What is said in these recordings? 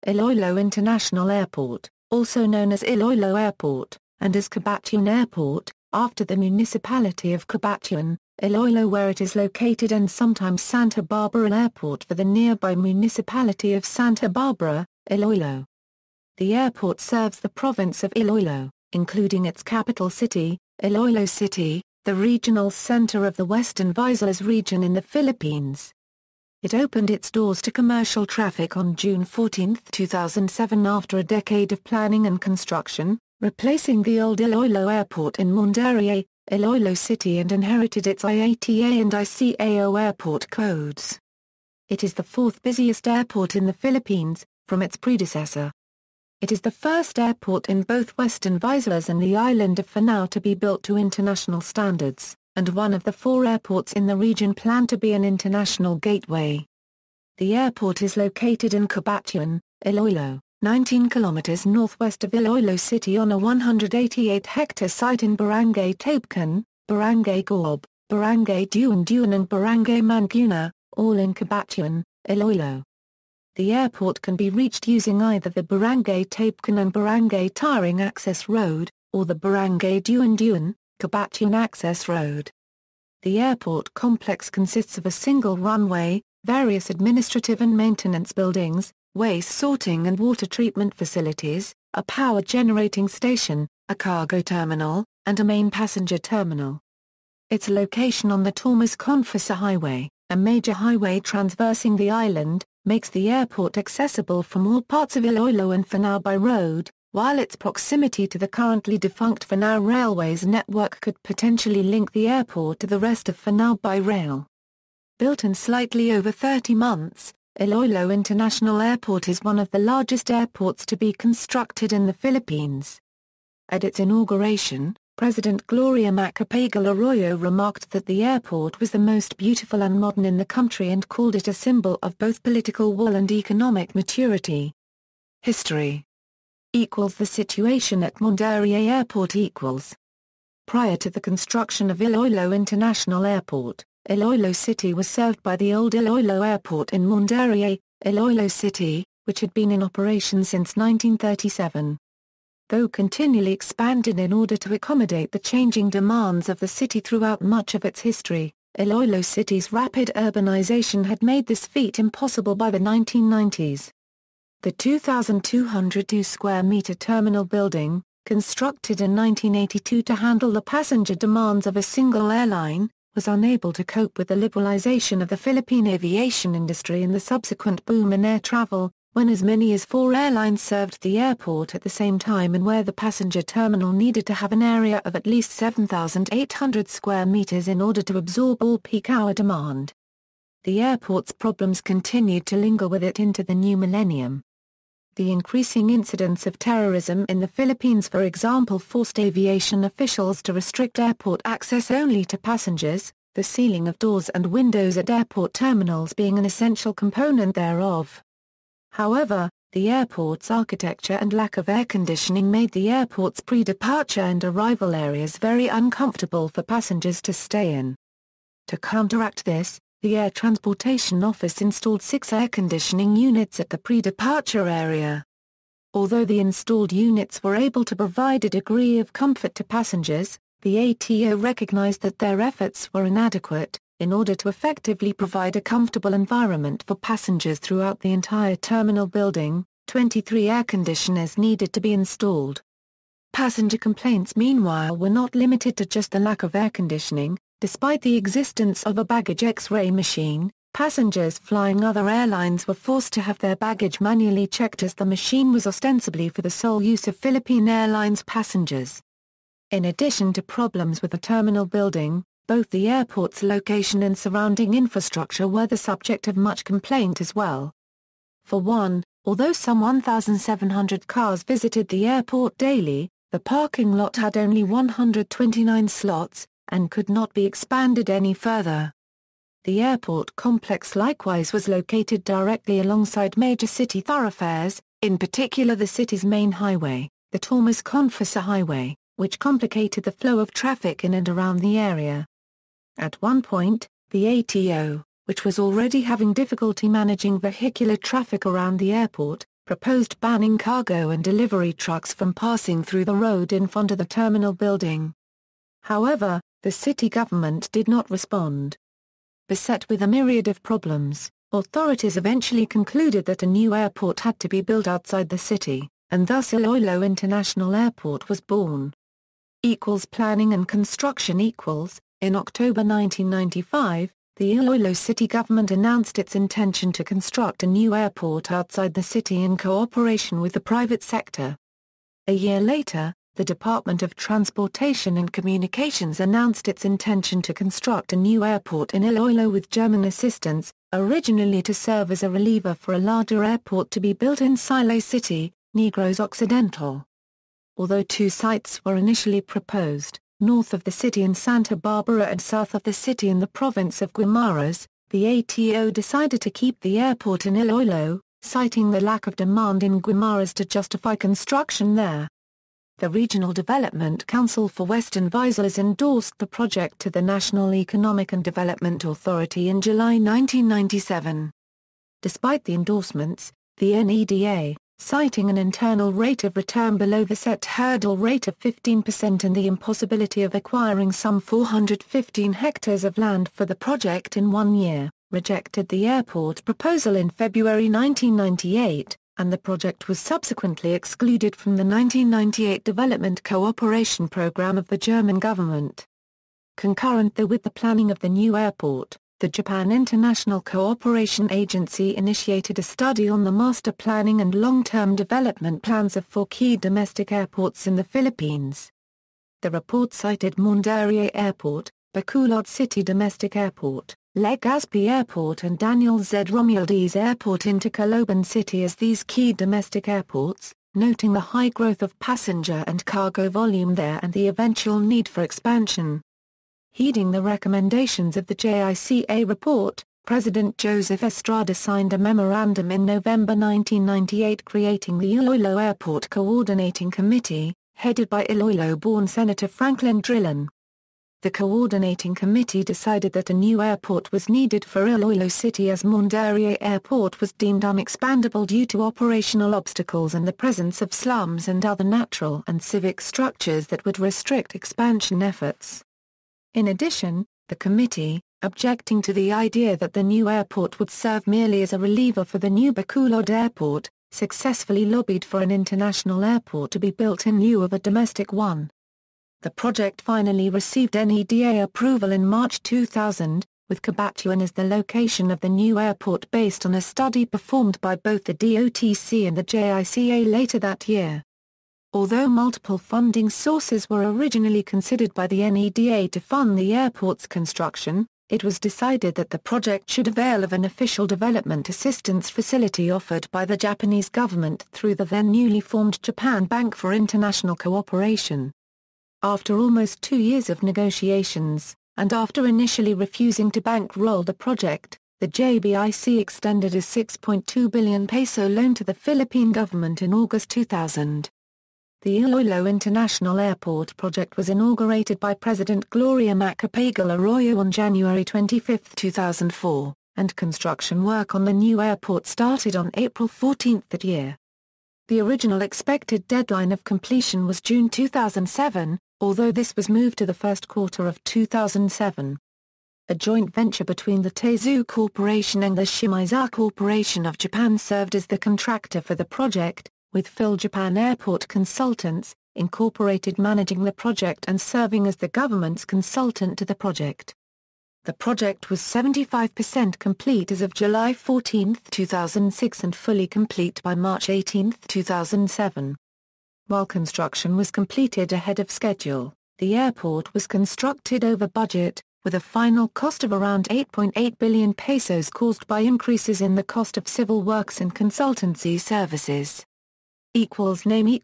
Iloilo International Airport, also known as Iloilo Airport, and as Cabatuan Airport, after the municipality of Cabatuan, Iloilo where it is located, and sometimes Santa Barbara Airport for the nearby municipality of Santa Barbara, Iloilo. The airport serves the province of Iloilo, including its capital city, Iloilo City, the regional center of the Western Visayas region in the Philippines. It opened its doors to commercial traffic on June 14, 2007 after a decade of planning and construction, replacing the old Iloilo Airport in Mandurriao, Iloilo City, and inherited its IATA and ICAO airport codes. It is the fourth busiest airport in the Philippines, from its predecessor. It is the first airport in both Western Visayas and the island of Panay to be built to international standards, and one of the 4 airports in the region planned to be an international gateway. The airport is located in Cabatuan, Iloilo, 19 kilometers northwest of Iloilo City on a 188-hectare site in Barangay Tabcan, Barangay Gorb, Barangay Duan and Barangay Manguna, all in Cabatuan, Iloilo. The airport can be reached using either the Barangay Tabcan and Barangay Tiring Access Road, or the Barangay Duan, Cabatuan Access Road. The airport complex consists of a single runway, various administrative and maintenance buildings, waste sorting and water treatment facilities, a power generating station, a cargo terminal, and a main passenger terminal. Its location on the Tormes-Confessor Highway, a major highway traversing the island, makes the airport accessible from all parts of Iloilo and Panay by road, while its proximity to the currently defunct Panay Railways network could potentially link the airport to the rest of Panay by rail. Built in slightly over 30 months, Iloilo International Airport is one of the largest airports to be constructed in the Philippines. At its inauguration, President Gloria Macapagal-Arroyo remarked that the airport was the most beautiful and modern in the country and called it a symbol of both political will and economic maturity. History = the situation at Mandurriao Airport = Prior to the construction of Iloilo International Airport, Iloilo City was served by the old Iloilo Airport in Mandurriao, Iloilo City, which had been in operation since 1937. Though continually expanded in order to accommodate the changing demands of the city throughout much of its history, Iloilo City's rapid urbanization had made this feat impossible by the 1990s. The 2,202 square meter terminal building, constructed in 1982 to handle the passenger demands of a single airline, was unable to cope with the liberalization of the Philippine aviation industry and the subsequent boom in air travel, when as many as 4 airlines served the airport at the same time and where the passenger terminal needed to have an area of at least 7,800 square meters in order to absorb all peak hour demand. The airport's problems continued to linger with it into the new millennium. The increasing incidence of terrorism in the Philippines, for example, forced aviation officials to restrict airport access only to passengers, the sealing of doors and windows at airport terminals being an essential component thereof. However, the airport's architecture and lack of air conditioning made the airport's pre-departure and arrival areas very uncomfortable for passengers to stay in. To counteract this, the Air Transportation Office installed 6 air conditioning units at the pre-departure area. Although the installed units were able to provide a degree of comfort to passengers, the ATO recognized that their efforts were inadequate. In order to effectively provide a comfortable environment for passengers throughout the entire terminal building, 23 air conditioners needed to be installed. Passenger complaints meanwhile were not limited to just the lack of air conditioning. Despite the existence of a baggage X-ray machine, passengers flying other airlines were forced to have their baggage manually checked as the machine was ostensibly for the sole use of Philippine Airlines passengers. In addition to problems with the terminal building, both the airport's location and surrounding infrastructure were the subject of much complaint as well. For one, although some 1,700 cars visited the airport daily, the parking lot had only 129 slots, and could not be expanded any further. The airport complex likewise was located directly alongside major city thoroughfares, in particular the city's main highway, the Tormes-Confessor Highway, which complicated the flow of traffic in and around the area. At one point, the ATO, which was already having difficulty managing vehicular traffic around the airport, proposed banning cargo and delivery trucks from passing through the road in front of the terminal building. However, the city government did not respond. Beset with a myriad of problems, authorities eventually concluded that a new airport had to be built outside the city, and thus Iloilo International Airport was born. Planning and construction. In October 1995, the Iloilo City government announced its intention to construct a new airport outside the city in cooperation with the private sector. A year later, the Department of Transportation and Communications announced its intention to construct a new airport in Iloilo with German assistance, originally to serve as a reliever for a larger airport to be built in Iloilo City, Negros Occidental. Although two sites were initially proposed, north of the city in Santa Barbara and south of the city in the province of Guimaras, the ATO decided to keep the airport in Iloilo, citing the lack of demand in Guimaras to justify construction there. The Regional Development Council for Western Visayas endorsed the project to the National Economic and Development Authority in July 1997. Despite the endorsements, the NEDA, citing an internal rate of return below the set hurdle rate of 15% and the impossibility of acquiring some 415 hectares of land for the project in 1 year, rejected the airport proposal in February 1998, and the project was subsequently excluded from the 1998 Development Cooperation Program of the German government. Concurrent with the planning of the new airport, the Japan International Cooperation Agency initiated a study on the master planning and long-term development plans of 4 key domestic airports in the Philippines. The report cited Mandurriao Airport, Bacolod City Domestic Airport, Legazpi Airport and Daniel Z. Romualdez Airport in Tacloban City as these key domestic airports, noting the high growth of passenger and cargo volume there and the eventual need for expansion. Heeding the recommendations of the JICA report, President Joseph Estrada signed a memorandum in November 1998 creating the Iloilo Airport Coordinating Committee, headed by Iloilo-born Senator Franklin Drilon. The Coordinating Committee decided that a new airport was needed for Iloilo City as Mandurriao Airport was deemed unexpandable due to operational obstacles and the presence of slums and other natural and civic structures that would restrict expansion efforts. In addition, the committee, objecting to the idea that the new airport would serve merely as a reliever for the new Bacolod Airport, successfully lobbied for an international airport to be built in lieu of a domestic one. The project finally received NEDA approval in March 2000, with Cabatuan as the location of the new airport based on a study performed by both the DOTC and the JICA later that year. Although multiple funding sources were originally considered by the NEDA to fund the airport's construction, it was decided that the project should avail of an official development assistance facility offered by the Japanese government through the then newly formed Japan Bank for International Cooperation. After almost 2 years of negotiations, and after initially refusing to bankroll the project, the JBIC extended a 6.2 billion peso loan to the Philippine government in August 2000. The Iloilo International Airport project was inaugurated by President Gloria Macapagal Arroyo on January 25, 2004, and construction work on the new airport started on April 14 that year. The original expected deadline of completion was June 2007, although this was moved to the first quarter of 2007. A joint venture between the Teizu Corporation and the Shimizu Corporation of Japan served as the contractor for the project, with Phil Japan Airport Consultants, Incorporated managing the project and serving as the government's consultant to the project. The project was 75% complete as of July 14, 2006 and fully complete by March 18, 2007. While construction was completed ahead of schedule, the airport was constructed over budget, with a final cost of around 8.8 billion pesos caused by increases in the cost of civil works and consultancy services. Name.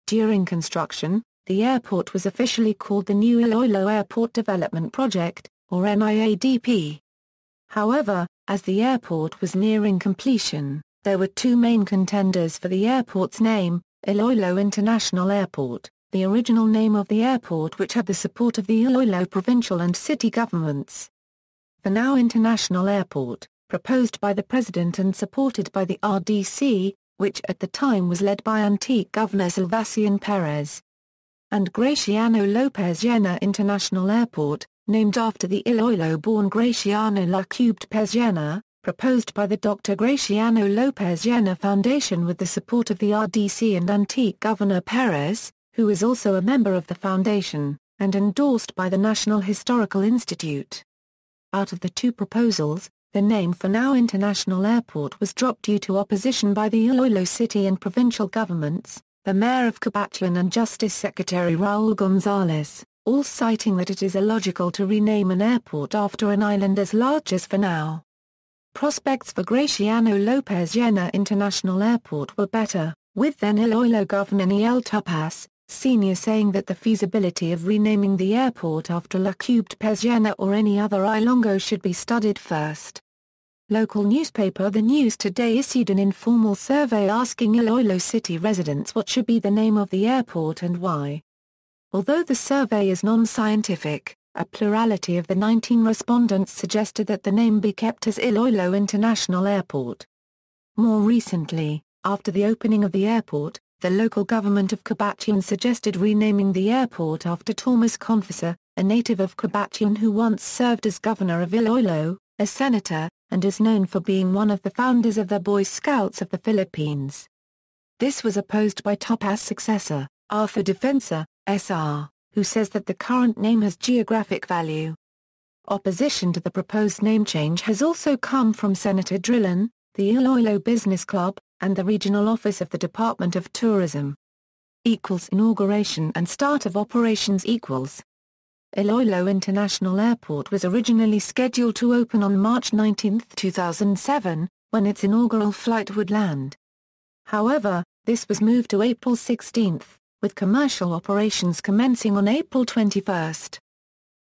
During construction, the airport was officially called the New Iloilo Airport Development Project, or NIADP. However, as the airport was nearing completion, there were 2 main contenders for the airport's name: Iloilo International Airport, the original name of the airport which had the support of the Iloilo provincial and city governments. The now International Airport, proposed by the President and supported by the RDC, which at the time was led by antique Governor Salvacion Perez. And Graciano Lopez Llena International Airport, named after the Iloilo-born Graciano La Cubed Pez Llena, proposed by the Dr. Graciano Lopez Llena Foundation with the support of the RDC and antique Governor Perez, who is also a member of the foundation, and endorsed by the National Historical Institute. Out of the two proposals, the name for now International Airport was dropped due to opposition by the Iloilo City and provincial governments, the Mayor of Cabatuan and Justice Secretary Raul Gonzalez, all citing that it is illogical to rename an airport after an island as large as Fanao. Prospects for Graciano Lopez Llena International Airport were better, with then Iloilo Governor Niel Tupas, Sr. saying that the feasibility of renaming the airport after La Cubed Pez Llena or any other Ilongo should be studied first. Local newspaper The News Today issued an informal survey asking Iloilo City residents what should be the name of the airport and why. Although the survey is non-scientific, a plurality of the 19 respondents suggested that the name be kept as Iloilo International Airport. More recently, after the opening of the airport, the local government of Cabatuan suggested renaming the airport after Thomas Confessor, a native of Cabatuan who once served as governor of Iloilo, a senator, and is known for being one of the founders of the Boy Scouts of the Philippines. This was opposed by Tupas' successor, Arthur Defensor, SR, who says that the current name has geographic value. Opposition to the proposed name change has also come from Senator Drilon, the Iloilo Business Club, and the regional office of the Department of Tourism. Inauguration and start of operations equals. Iloilo International Airport was originally scheduled to open on March 19, 2007, when its inaugural flight would land. However, this was moved to April 16, with commercial operations commencing on April 21.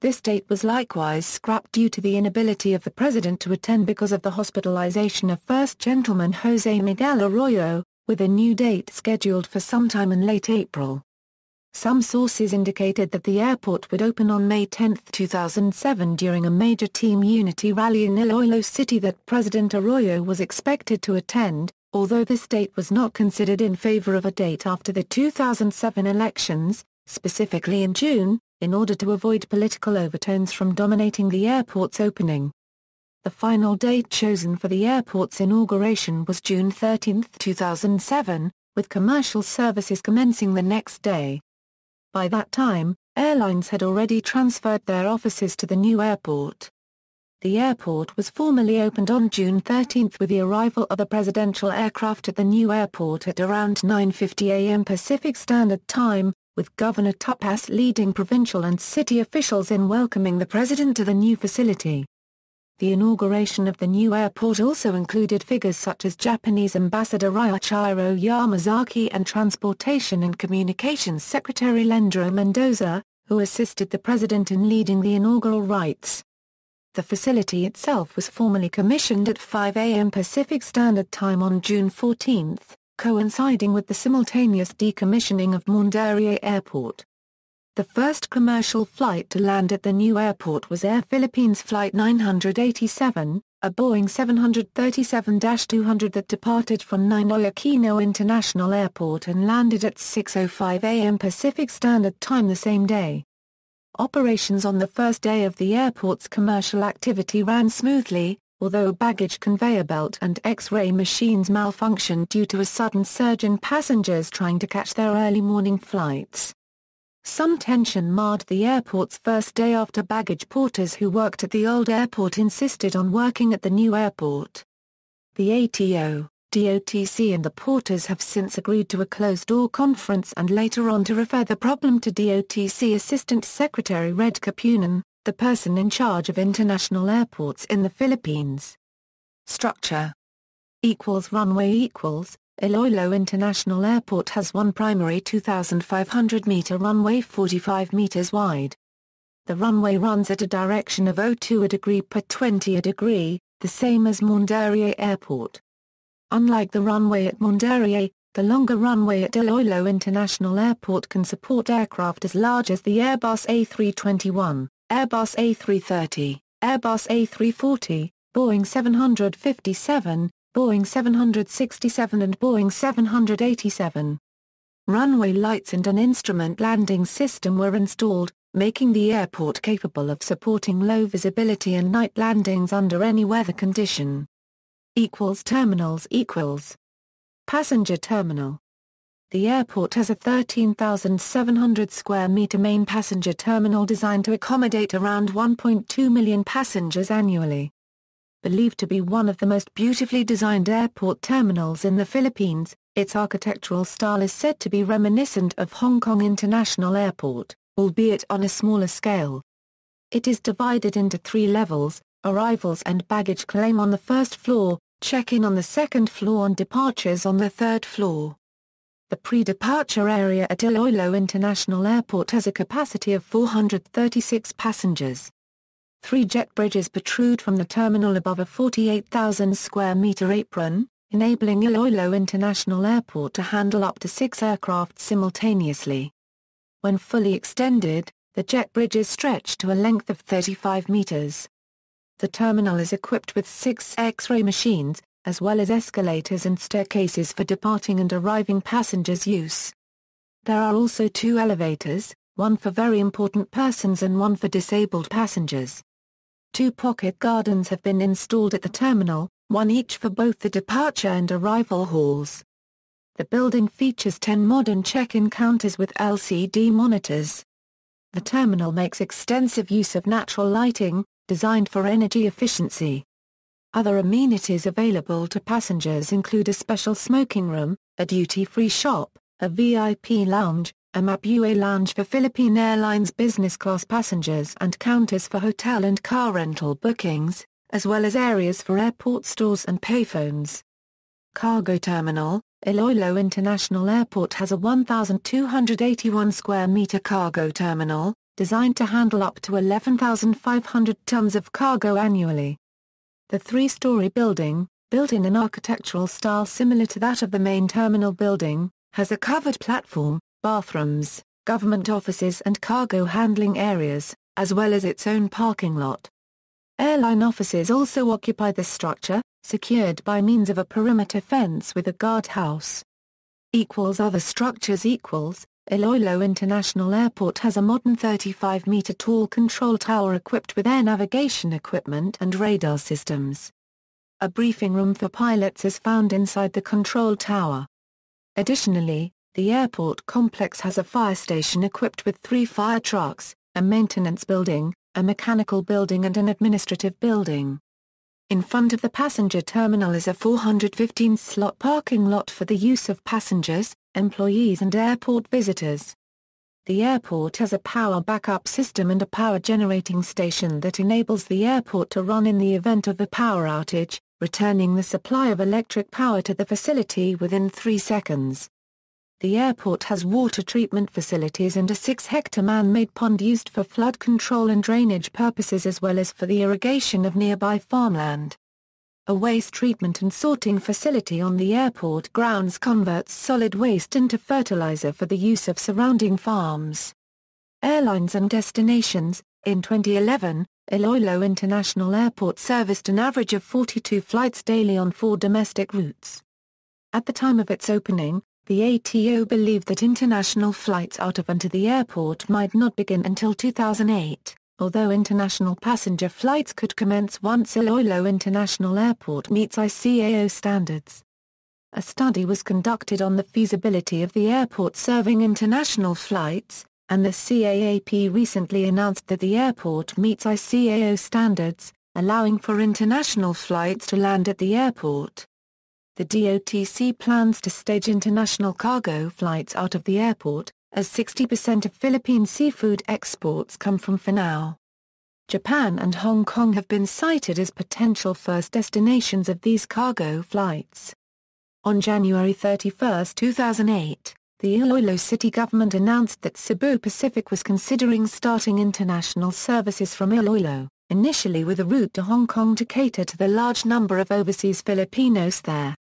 This date was likewise scrapped due to the inability of the President to attend because of the hospitalization of First Gentleman José Miguel Arroyo, with a new date scheduled for sometime in late April. Some sources indicated that the airport would open on May 10, 2007 during a major team unity rally in Iloilo City that President Arroyo was expected to attend, although this date was not considered in favor of a date after the 2007 elections, specifically in June, in order to avoid political overtones from dominating the airport's opening. The final date chosen for the airport's inauguration was June 13, 2007, with commercial services commencing the next day. By that time, airlines had already transferred their offices to the new airport. The airport was formally opened on June 13 with the arrival of the presidential aircraft at the new airport at around 9:50 a.m. Pacific Standard Time, with Governor Tupas leading provincial and city officials in welcoming the president to the new facility. The inauguration of the new airport also included figures such as Japanese Ambassador Ryuichiro Yamazaki and Transportation and Communications Secretary Lendro Mendoza, who assisted the president in leading the inaugural rites. The facility itself was formally commissioned at 5 a.m. Pacific Standard Time on June 14, coinciding with the simultaneous decommissioning of Mandurriao Airport. The first commercial flight to land at the new airport was Air Philippines Flight 987, a Boeing 737-200 that departed from Ninoy Aquino International Airport and landed at 6:05 a.m. Pacific Standard Time the same day. Operations on the first day of the airport's commercial activity ran smoothly, although a baggage conveyor belt and X-ray machines malfunctioned due to a sudden surge in passengers trying to catch their early morning flights. Some tension marred the airport's first day after baggage porters who worked at the old airport insisted on working at the new airport. The ATO, DOTC and the porters have since agreed to a closed-door conference and later on to refer the problem to DOTC Assistant Secretary Red Capunan, the person in charge of international airports in the Philippines. Structure Runway Iloilo International Airport has one primary 2,500-meter runway 45 meters wide. The runway runs at a direction of 02 degree per 20 degree, the same as Mandurriao Airport. Unlike the runway at Mandurriao, the longer runway at Iloilo International Airport can support aircraft as large as the Airbus A321, Airbus A330, Airbus A340, Boeing 757, Boeing 767 and Boeing 787. Runway lights and an instrument landing system were installed, making the airport capable of supporting low visibility and night landings under any weather condition. Terminals Passenger terminal. The airport has a 13,700 square meter main passenger terminal designed to accommodate around 1.2 million passengers annually. Believed to be one of the most beautifully designed airport terminals in the Philippines, its architectural style is said to be reminiscent of Hong Kong International Airport, albeit on a smaller scale. It is divided into 3 levels: arrivals and baggage claim on the first floor, check-in on the second floor and departures on the third floor. The pre-departure area at Iloilo International Airport has a capacity of 436 passengers. 3 jet bridges protrude from the terminal above a 48,000 square meter apron, enabling Iloilo International Airport to handle up to 6 aircraft simultaneously. When fully extended, the jet bridges stretch to a length of 35 meters. The terminal is equipped with 6 X-ray machines, as well as escalators and staircases for departing and arriving passengers' use. There are also 2 elevators, one for very important persons and one for disabled passengers. 2 pocket gardens have been installed at the terminal, one each for both the departure and arrival halls. The building features 10 modern check-in counters with LCD monitors. The terminal makes extensive use of natural lighting, designed for energy efficiency. Other amenities available to passengers include a special smoking room, a duty-free shop, a VIP lounge, a Mapue lounge for Philippine Airlines business class passengers and counters for hotel and car rental bookings, as well as areas for airport stores and payphones. Cargo terminal. Iloilo International Airport has a 1,281 square meter cargo terminal, designed to handle up to 11,500 tons of cargo annually. The 3-story building, built in an architectural style similar to that of the main terminal building, has a covered platform, bathrooms, government offices and cargo handling areas, as well as its own parking lot. Airline offices also occupy the structure, secured by means of a perimeter fence with a guardhouse. Other structures. Iloilo International Airport has a modern 35-meter-tall control tower equipped with air navigation equipment and radar systems. A briefing room for pilots is found inside the control tower. Additionally, the airport complex has a fire station equipped with 3 fire trucks, a maintenance building, a mechanical building and an administrative building. In front of the passenger terminal is a 415-slot parking lot for the use of passengers, employees and airport visitors. The airport has a power backup system and a power generating station that enables the airport to run in the event of a power outage, returning the supply of electric power to the facility within 3 seconds. The airport has water treatment facilities and a 6-hectare man-made pond used for flood control and drainage purposes as well as for the irrigation of nearby farmland. A waste treatment and sorting facility on the airport grounds converts solid waste into fertilizer for the use of surrounding farms. Airlines and Destinations. In 2011, Iloilo International Airport serviced an average of 42 flights daily on 4 domestic routes. At the time of its opening, the ATO believed that international flights out of and to the airport might not begin until 2008. Although international passenger flights could commence once Iloilo International Airport meets ICAO standards. A study was conducted on the feasibility of the airport serving international flights, and the CAAP recently announced that the airport meets ICAO standards, allowing for international flights to land at the airport. The DOTC plans to stage international cargo flights out of the airport, as 60% of Philippine seafood exports come from Panay. Japan and Hong Kong have been cited as potential first destinations of these cargo flights. On January 31, 2008, the Iloilo City government announced that Cebu Pacific was considering starting international services from Iloilo, initially with a route to Hong Kong to cater to the large number of overseas Filipinos there.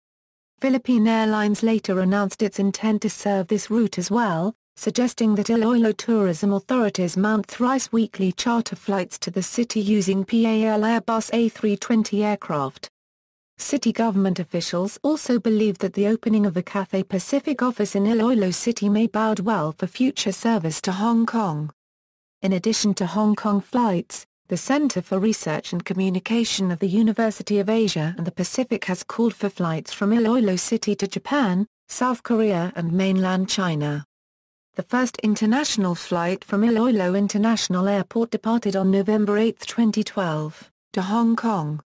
Philippine Airlines later announced its intent to serve this route as well, suggesting that Iloilo tourism authorities mount thrice weekly charter flights to the city using PAL Airbus A320 aircraft. City government officials also believe that the opening of the Cathay Pacific office in Iloilo City may bode well for future service to Hong Kong. In addition to Hong Kong flights, the Center for Research and Communication of the University of Asia and the Pacific has called for flights from Iloilo City to Japan, South Korea and mainland China. The first international flight from Iloilo International Airport departed on November 8, 2012, to Hong Kong.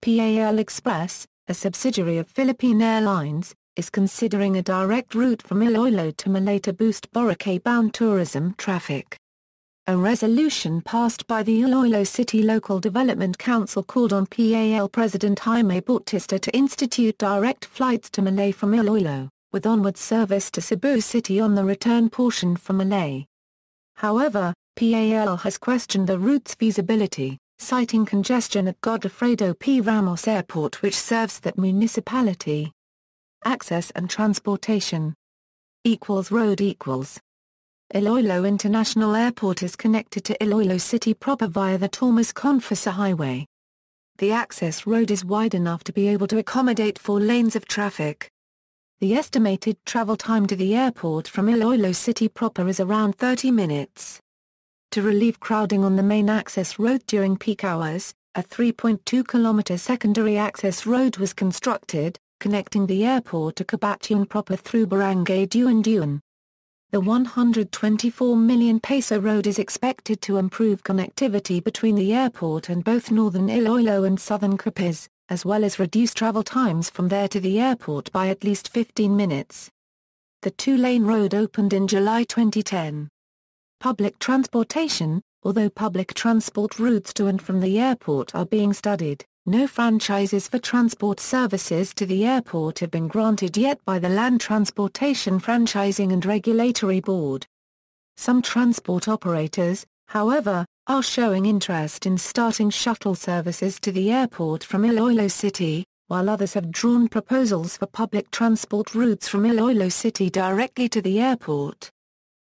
PAL Express, a subsidiary of Philippine Airlines, is considering a direct route from Iloilo to Manila to boost Boracay-bound tourism traffic. A resolution passed by the Iloilo City Local Development Council called on PAL President Jaime Bautista to institute direct flights to Manila from Iloilo, with onward service to Cebu City on the return portion from Manila. However, PAL has questioned the route's feasibility, citing congestion at Godofredo P. Ramos Airport which serves that municipality. Access and transportation. Road equals. Iloilo International Airport is connected to Iloilo City proper via the Tormes Confessa Highway. The access road is wide enough to be able to accommodate 4 lanes of traffic. The estimated travel time to the airport from Iloilo City proper is around 30 minutes. To relieve crowding on the main access road during peak hours, a 3.2-kilometer secondary access road was constructed, connecting the airport to Cabatuan proper through Barangay Duan. The 124 million peso road is expected to improve connectivity between the airport and both northern Iloilo and southern Capiz, as well as reduce travel times from there to the airport by at least 15 minutes. The 2-lane road opened in July 2010. Public transportation. Although public transport routes to and from the airport are being studied, no franchises for transport services to the airport have been granted yet by the Land Transportation Franchising and Regulatory Board. Some transport operators, however, are showing interest in starting shuttle services to the airport from Iloilo City, while others have drawn proposals for public transport routes from Iloilo City directly to the airport.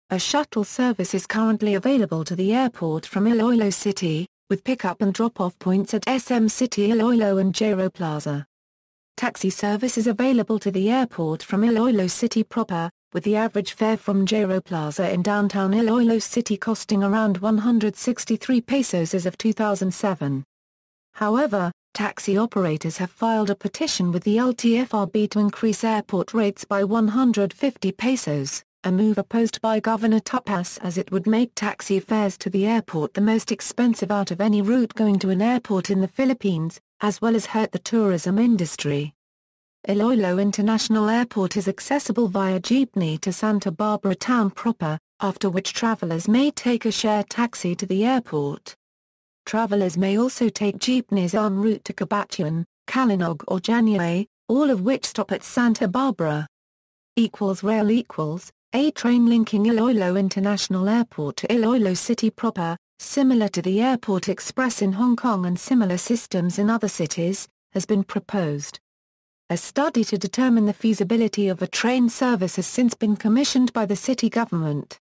A shuttle service is currently available to the airport from Iloilo City, with pick-up and drop-off points at SM City Iloilo and Jairo Plaza. Taxi service is available to the airport from Iloilo City proper, with the average fare from Jairo Plaza in downtown Iloilo City costing around 163 pesos as of 2007. However, taxi operators have filed a petition with the LTFRB to increase airport rates by 150 pesos. A move opposed by Governor Tupas as it would make taxi fares to the airport the most expensive out of any route going to an airport in the Philippines, as well as hurt the tourism industry. Iloilo International Airport is accessible via jeepney to Santa Barbara town proper, after which travelers may take a shared taxi to the airport. Travelers may also take jeepneys en route to Cabatuan, Calinog or Januay, all of which stop at Santa Barbara. Rail equals. A train linking Iloilo International Airport to Iloilo City proper, similar to the Airport Express in Hong Kong and similar systems in other cities, has been proposed. A study to determine the feasibility of a train service has since been commissioned by the city government.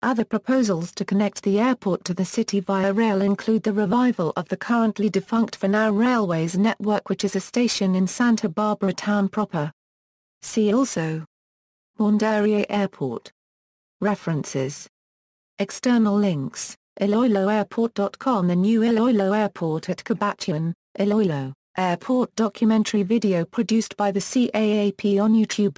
Other proposals to connect the airport to the city via rail include the revival of the currently defunct Panay Railways network, which is a station in Santa Barbara town proper. See also Mandurriao Airport. References. External links: IloiloAirport.com. The new Iloilo Airport at Cabatuan, Iloilo Airport documentary video produced by the CAAP on YouTube.